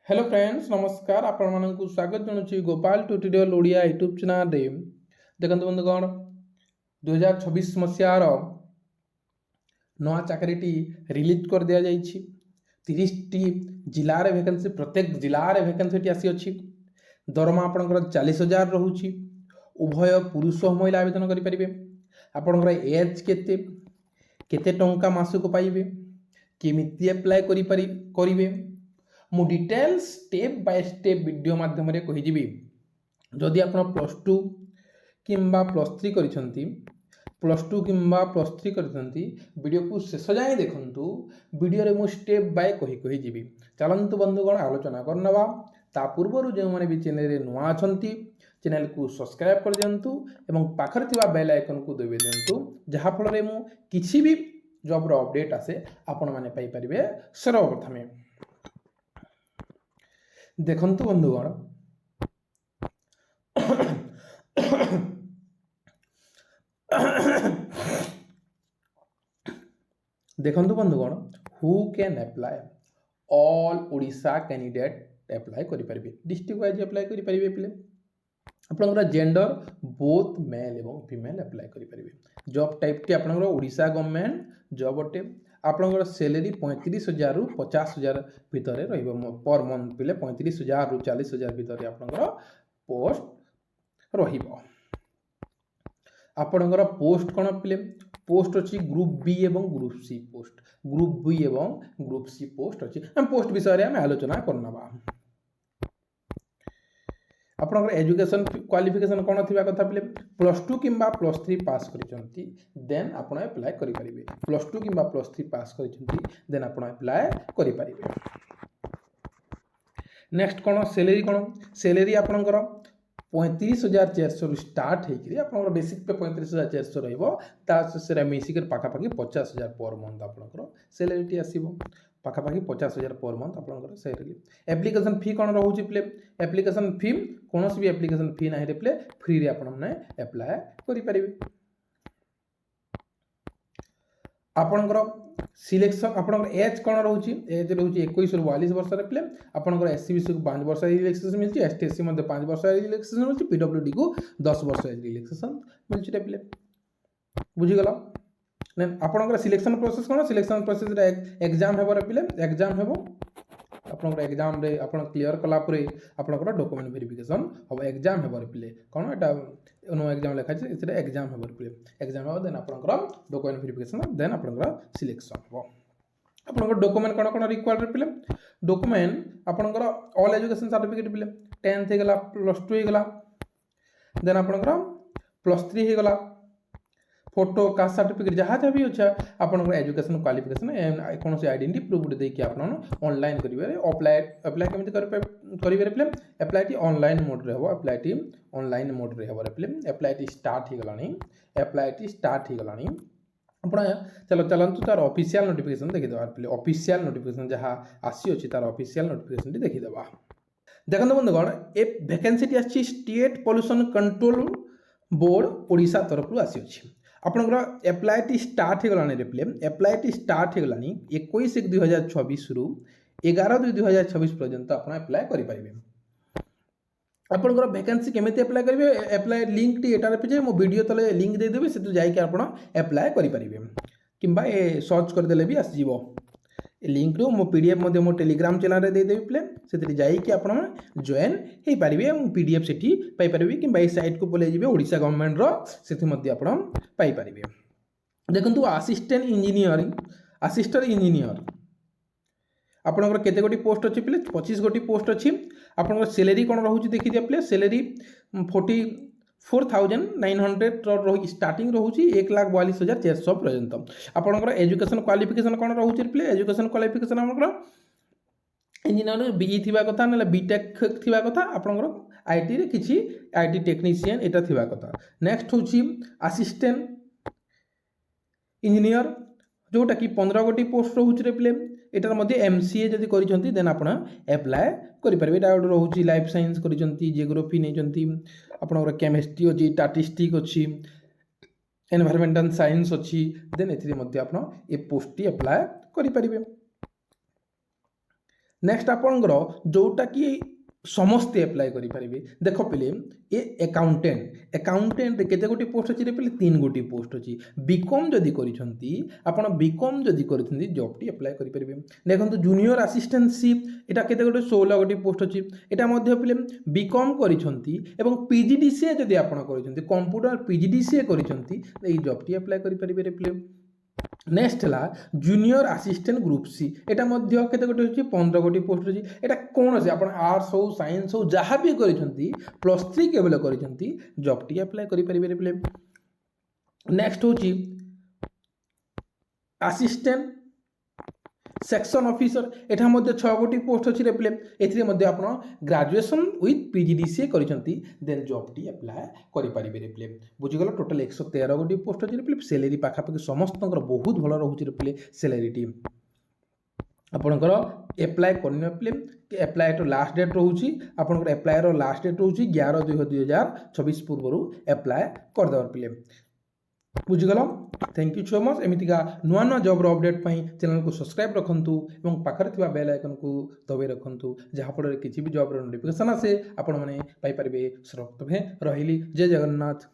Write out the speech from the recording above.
Hello friends नमस्कार आपण मानक स्वागत जनाऊँ Gopal tutorial Odia YouTube channel रे देखते बंधुगण 2026 मसीहार नवा चाकरी रिलीज कर दिया जाइए 30टी जिलार वैकेंसी प्रत्येक जिलार वैकेंसी आसी अच्छी दरमा आपंकर 40,000 रोचे उभय पुरुष और महिला आवेदन करेंगे आपंकर एज केते टंका मासक पाइबे केमिति अप्लाई करेंगे मु detail step by step video माध्यम कहीजी जदि आप प्लस टू कि प्लस थ्री प्लस टू कि प्लस थ्री वीडियो को शेष जाए देखु वीडियो मुझे स्टेप बाय कहीजी चलतु बंधुगण आलोचना करना ता पूर्व जो मैंने भी चैनल नुआ अच्छा चैनल को सब्सक्राइब कर दिंतु एवं पाखर थिबा बेल आइकन को दबे दिंतु जहाँफल मु किसी भी जॉब रो अपडेट आसे आपण मैंने पाई परिबे सर्वप्रथमे देखंतु बंधुगण देखंतु बंधुगण who can apply all Odisha candidate apply करि परिबे डिस्ट्रिक्ट वाइज अप्लाई करि परिबे पिले आपनकर जेंडर बोथ मेल एवं फीमेल अप्लाई करि परिबे जॉब टाइप टी आपनकर ओडिशा गवर्नमेंट जॉब अटे आपनकर सैलरी 35,000 रु 50,000 भितर रहिबो पर मंथ पिले 35,000 रु 40,000 भितर आपनकर पोस्ट रहिबो आपनकर पोस्ट कोन पिले पोस्ट अच्छी ग्रुप बी एवं ग्रुप सी एवं ग्रुप सी पोस्ट अच्छी हम पोस्ट विषय में आलोचना करना आपनकर एजुकेशन क्वालिफिकेशन कौन थी कथा पिले प्लस टू कि प्लस थ्री पास करछंती देन आपण अप्लाई करि परिबे प्लस टू कि प्लस थ्री पास करछंती देन आपण अप्लाई करि परिबे नेक्स्ट कौन सैलरी आपनकर 35,400 स्टार्ट होकर आप बेसिक पे 35,400 रहा मिसिक पाखापाखि 50,000 पर मंथ आपंकर सैलरी आसो पाखापाखि 50,000 पर मंथ आपंकर सैलरी एप्लिकेशन फी कौन रोचे प्ले एप्लिकेशन फी कौन भी एप्लिकेशन फी ना प्ले फ्री रे आपने अप्लाई करें आपणकर सिलेक्शन आपणकर एज कौन रोचे एज रोचे 21 रु 42 वर्ष प्ले आपणकर एससी बीसी को 5 वर्ष रिलैक्सेशन मिलती एसटी एससी 5 वर्ष रिलैक्सेशन मिलती पीडब्ल्यूडी को 10 वर्ष रिलैक्सेशन मिलती प्ले बुझीगल आपणकर सिलेक्शन प्रोसेस कौन सिलेक्शन प्रोसेस एग्जाम हेबर प्ले एग्जाम हेबो आपणकर एग्जाम रे आपण क्लियर कला परे आपणकर डॉक्यूमेंट वेरिफिकेशन हम एग्जाम हेबर प्ले कौन एटा नो एग्जाम लिखा है इसे एग्जाम हेबर प्ले एग्जाम हेबर देन आपणकर डॉक्यूमेंट वेरिफिकेशन देन आपणकर सिलेक्शन हेबो आपणकर डॉक्यूमेंट कौन कौन रिक्वायर्ड प्ले डॉक्यूमेंट आपणकर ऑल एजुकेशन सर्टिफिकेट प्ले 10th हे गला प्लस 2 हे गला देन आपणकर प्लस 3 हे गला फोटो कास्ट सर्टिफिकेट जहाँ जहाँ भी अच्छा आपंकर एजुकेशन क्वालिफिकेशन कौन से आइडेंटिटी प्रूफ देखिए आप ऑनलाइन करेंगे अप्लाई केमी करेंगे प्ले अप्लाई ऑनलाइन मोड रे अप्लाई ऑनलाइन मोड रे प्ले अप्लाई स्टार्ट हो गलानी अप्लाई स्टार्ट हो गलानी आप चलतु तार ऑफिशियल नोटिफिकेशन देखीदे प्ले ऑफिशियल नोटिफिकेशन जहाँ आसी अच्छी तार ऑफिशियल नोटिफिकेशन देखीदे देखते बंधुगण ए वैकेंसी आसी state pollution control board Odisha तरफ आसी अच्छी आपंकर एप्लाई स्टार्ट हो गलानी प्ले एप्लाई स्टार्ट हो गलानी 21/1/2026 रु 11/2/2026 पर्यंत आप अप्लाई करेंगे आपंकर वैकेंसी केमी अप्लाई करेंगे एप्लाई लिंक टी एटार पे मो वीडियो तले लिंक देदेवि से जाकि आप अप्लाई करेंगे कि सर्च करदे भी आसो लिंक रू मो पीडीएफ मो टेलीग्राम चैनल रे देदेवि प्ले से जाकि आप जॉइन हो पारे पीडीएफ से पाइपर कि साइट को पलि जाए ओडिशा गवर्नमेंट रोपारे देखो असिस्टेंट इंजीनियर आपंकर केते गोटी पोस्ट अच्छी प्ले 25 गोटी पोस्ट अच्छी आपंकर सैलरी कौन रोचे देखिए प्ले सैलरी 44,900 स्टार्टिंग रोचे 1,42,400 पर्यंत आपंकर एजुकेशन क्वालिफिकेशन कौन रोचे प्ले एजुकेशन क्वालिफिकेशन आपंकर इंजीनियर बीई थिबा कथा ना बीटेक थिबा कथा आपंकर आईटी रे किछि आईटी टेक्नीशियन एटा थिबा कथा नेक्स्ट होची असिस्टेंट इंजीनियर जोटा कि 15 गोटी पोस्ट रोचे प्ले एटार मध्य एमसीए जदि करिसंती देन आपण अप्लाई करि परबे एटा रोचे लाइफ साइंस करिसंती जियोग्राफी नेचंती आपणकर केमिस्ट्री अच्छी स्टैटिस्टिक्स अच्छी एनवायरमेंटल साइंस अच्छी देन एथिरे मध्य आपण ए पोस्ट टी अप्लाई करि परिबे नेक्स्ट आपणकर जोटा कि समस्ते एप्लाय करेंगे देख पिले ए अकाउंटेंट केते गोटी पोस्ट अच्छी पे 3 गोटी पोस्ट अच्छी बीकॉम जदि कर बीकॉम जदि कर जॉब टी एप्लाय करेंगे देखो जूनियर असिस्टेंटशिप एटा केते गोटी 16 गोटी पोस्ट अच्छी एटा पे बीकॉम कर पीजीडीसीए जदि आप कंप्यूटर पीजीडीसीए कर जॉब टी एप्लाय करेंगे नेक्स्ट है जूनियर असिस्टेंट ग्रुप सी एटा केते गोटी होची 15 गोटी पोस्ट होची एटा कोन से आपण आर्ट्स हो साइंस हो जहाँ भी करिसंती +3 केवल करिसंती जॉब टी अप्लाई करि परिबे। नेक्स्ट होची असिस्टेंट सेक्शन ऑफिसर एठा मध्ये 6 गोटी पोस्ट अछि रेप्ले एथिरे मध्ये आपण ग्रेजुएशन विथ पीजीडीसीए करिसंती देन जॉब टी अप्लाई करि परिबे रेप्ले बुझी गलो टोटल 113 गोटी पोस्ट अछि रेप्ले सैलरी पाखा पाखि समस्तंकर बहुत भलो रहउछि रेप्ले सैलरी टी आपणकर एप्लाय करने प्ले एप्लाय तो लास्ट डेट रोची आपणकर एप्लाय रो लास्ट डेट रोची 11/2/2024 पूर्व एप्लाय कर दवर प्ले बुझीगल। थैंक यू सो मच एमतीका नुआ नुआ जॉब अपडेट चैनल को सब्सक्राइब रखु और पाखे बेल आइकन को दबाई रखु जहाँफल किसी भी जॉब नोटिफिकेशन आसे आपण मैंने पाइपर। रही जय जगन्नाथ।